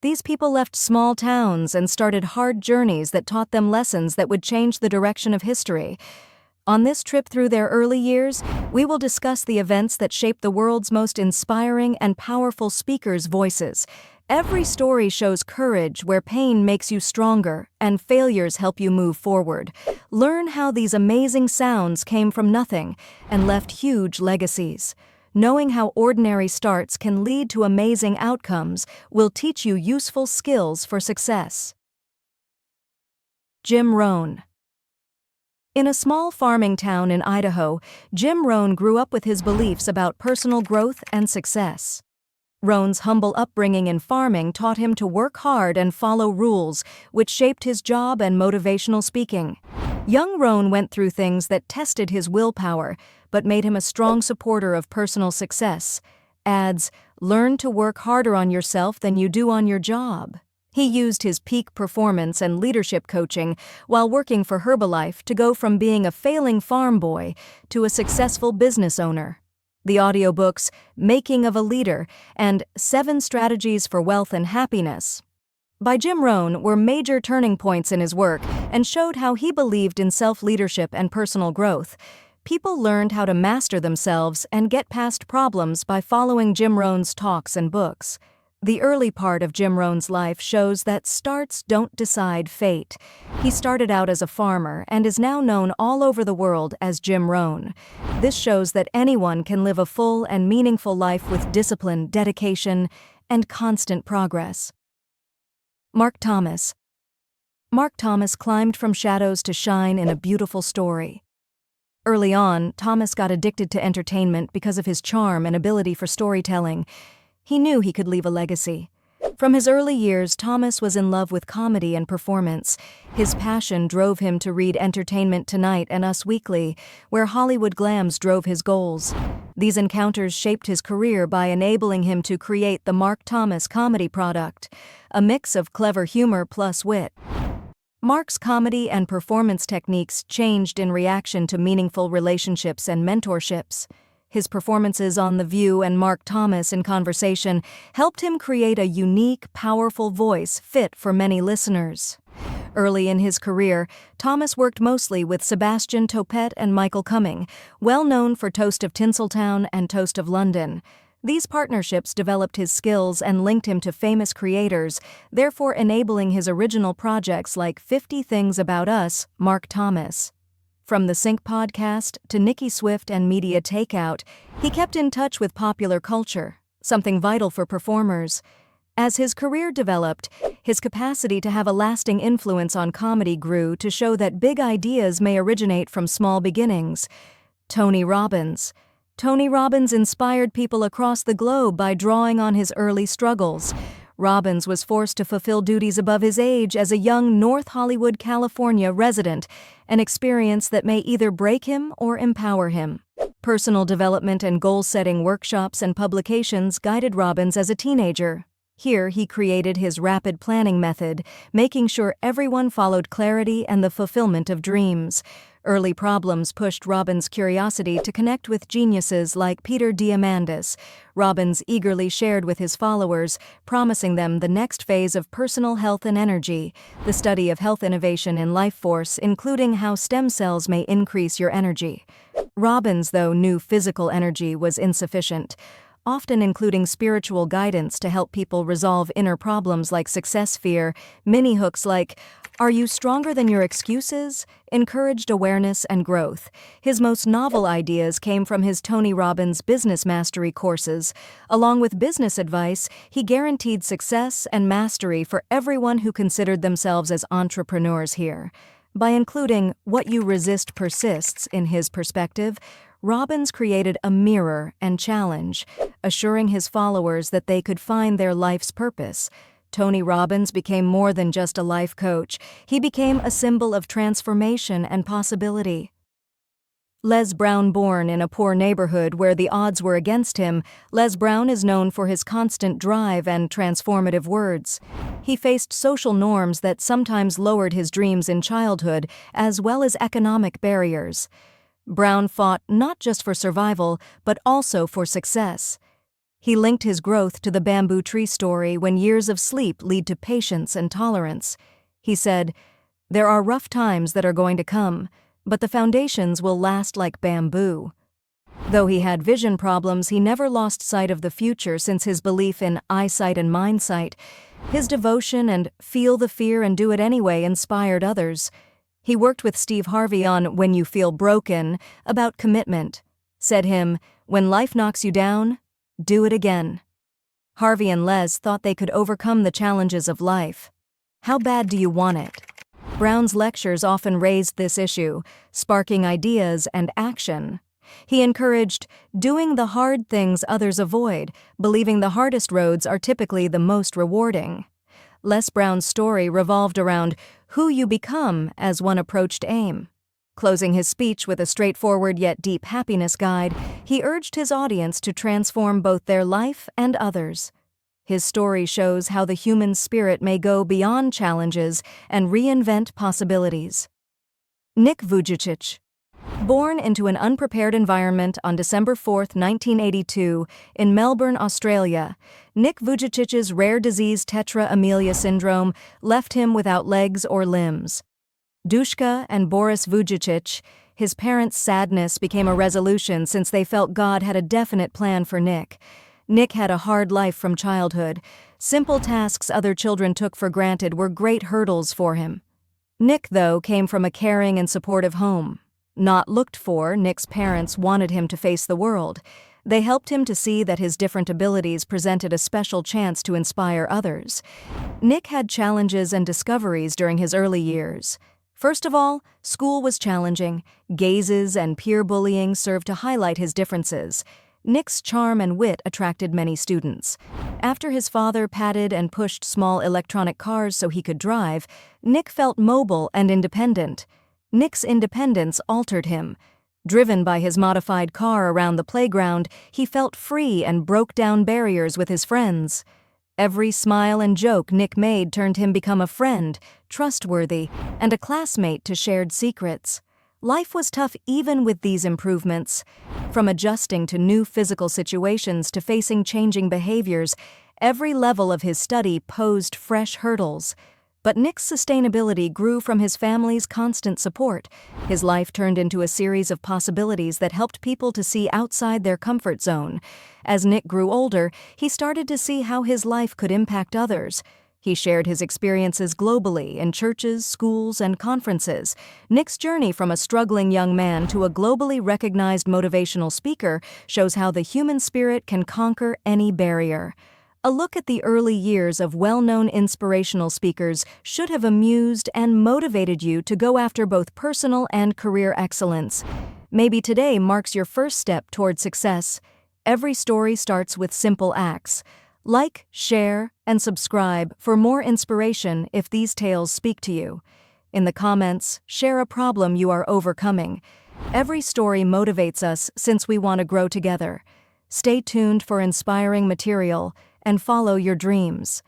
These people left small towns and started hard journeys that taught them lessons that would change the direction of history. On this trip through their early years, we will discuss the events that shaped the world's most inspiring and powerful speakers' voices. Every story shows courage where pain makes you stronger and failures help you move forward. Learn how these amazing sounds came from nothing and left huge legacies. Knowing how ordinary starts can lead to amazing outcomes will teach you useful skills for success. Jim Rohn. In a small farming town in Idaho, Jim Rohn grew up with his beliefs about personal growth and success. Rohn's humble upbringing in farming taught him to work hard and follow rules, which shaped his job and motivational speaking. Young Rohn went through things that tested his willpower, but made him a strong supporter of personal success. Adds, "Learn to work harder on yourself than you do on your job." He used his peak performance and leadership coaching while working for Herbalife to go from being a failing farm boy to a successful business owner. The audiobooks Making of a Leader and 7 Strategies for Wealth and Happiness by Jim Rohn were major turning points in his work and showed how he believed in self-leadership and personal growth. People learned how to master themselves and get past problems by following Jim Rohn's talks and books. The early part of Jim Rohn's life shows that starts don't decide fate. He started out as a farmer and is now known all over the world as Jim Rohn. This shows that anyone can live a full and meaningful life with discipline, dedication, and constant progress. Mark Thomas. Mark Thomas climbed from shadows to shine in a beautiful story. Early on, Thomas got addicted to entertainment because of his charm and ability for storytelling. He knew he could leave a legacy. From his early years, Thomas was in love with comedy and performance. His passion drove him to read Entertainment Tonight and Us Weekly, where Hollywood glams drove his goals. These encounters shaped his career by enabling him to create the Mark Thomas comedy product, a mix of clever humor plus wit. Mark's comedy and performance techniques changed in reaction to meaningful relationships and mentorships. His performances on The View and Mark Thomas in Conversation helped him create a unique, powerful voice fit for many listeners. Early in his career, Thomas worked mostly with Sebastian Topet and Michael Cumming, well known for Toast of Tinseltown and Toast of London. These partnerships developed his skills and linked him to famous creators, therefore enabling his original projects like 50 Things About Us, Mark Thomas. From the Sync podcast to Nicki Swift and Media Takeout, he kept in touch with popular culture, something vital for performers. As his career developed, his capacity to have a lasting influence on comedy grew to show that big ideas may originate from small beginnings. Tony Robbins. Tony Robbins inspired people across the globe by drawing on his early struggles. Robbins was forced to fulfill duties above his age as a young North Hollywood, California resident, an experience that may either break him or empower him. Personal development and goal-setting workshops and publications guided Robbins as a teenager. Here he created his rapid planning method, making sure everyone followed clarity and the fulfillment of dreams. Early problems pushed Robbins' curiosity to connect with geniuses like Peter Diamandis. Robbins eagerly shared with his followers, promising them the next phase of personal health and energy, the study of health innovation in life force, including how stem cells may increase your energy. Robbins, though, knew physical energy was insufficient, often including spiritual guidance to help people resolve inner problems like success fear. Mini hooks like, "Are you stronger than your excuses?" encouraged awareness and growth. His most novel ideas came from his Tony Robbins Business Mastery courses. Along with business advice, he guaranteed success and mastery for everyone who considered themselves as entrepreneurs here. By including "What you resist persists" in his perspective, Robbins created a mirror and challenge, assuring his followers that they could find their life's purpose. Tony Robbins became more than just a life coach. He became a symbol of transformation and possibility. Les Brown. Born in a poor neighborhood where the odds were against him, Les Brown is known for his constant drive and transformative words. He faced social norms that sometimes lowered his dreams in childhood, as well as economic barriers. Brown fought not just for survival, but also for success. He linked his growth to the bamboo tree story when years of sleep lead to patience and tolerance. He said, "There are rough times that are going to come, but the foundations will last like bamboo." Though he had vision problems, he never lost sight of the future since his belief in eyesight and mindsight. His devotion and feel the fear and do it anyway inspired others. He worked with Steve Harvey on When You Feel Broken about commitment. Said him, "When life knocks you down, do it again." Harvey and Les thought they could overcome the challenges of life. How bad do you want it? Brown's lectures often raised this issue, sparking ideas and action. He encouraged doing the hard things others avoid, believing the hardest roads are typically the most rewarding. Les Brown's story revolved around who you become as one approached aim. Closing his speech with a straightforward yet deep happiness guide, he urged his audience to transform both their life and others. His story shows how the human spirit may go beyond challenges and reinvent possibilities. Nick Vujicic. Born into an unprepared environment on December 4, 1982, in Melbourne, Australia, Nick Vujicic's rare disease tetra amelia syndrome left him without legs or limbs. Dushka and Boris Vujicic, his parents' sadness became a resolution since they felt God had a definite plan for Nick. Nick had a hard life from childhood. Simple tasks other children took for granted were great hurdles for him. Nick, though, came from a caring and supportive home. Not looked for, Nick's parents wanted him to face the world. They helped him to see that his different abilities presented a special chance to inspire others. Nick had challenges and discoveries during his early years. First of all, school was challenging. Gazes and peer bullying served to highlight his differences. Nick's charm and wit attracted many students. After his father patted and pushed small electronic cars so he could drive, Nick felt mobile and independent. Nick's independence altered him. Driven by his modified car around the playground, he felt free and broke down barriers with his friends. Every smile and joke Nick made turned him become a friend, trustworthy, and a classmate to shared secrets. Life was tough even with these improvements. From adjusting to new physical situations to facing changing behaviors, every level of his study posed fresh hurdles. But Nick's sustainability grew from his family's constant support. His life turned into a series of possibilities that helped people to see outside their comfort zone. As Nick grew older, he started to see how his life could impact others. He shared his experiences globally in churches, schools, and conferences. Nick's journey from a struggling young man to a globally recognized motivational speaker shows how the human spirit can conquer any barrier. A look at the early years of well-known inspirational speakers should have amused and motivated you to go after both personal and career excellence. Maybe today marks your first step toward success. Every story starts with simple acts. Like, share, and subscribe for more inspiration if these tales speak to you. In the comments, share a problem you are overcoming. Every story motivates us since we want to grow together. Stay tuned for inspiring material and follow your dreams.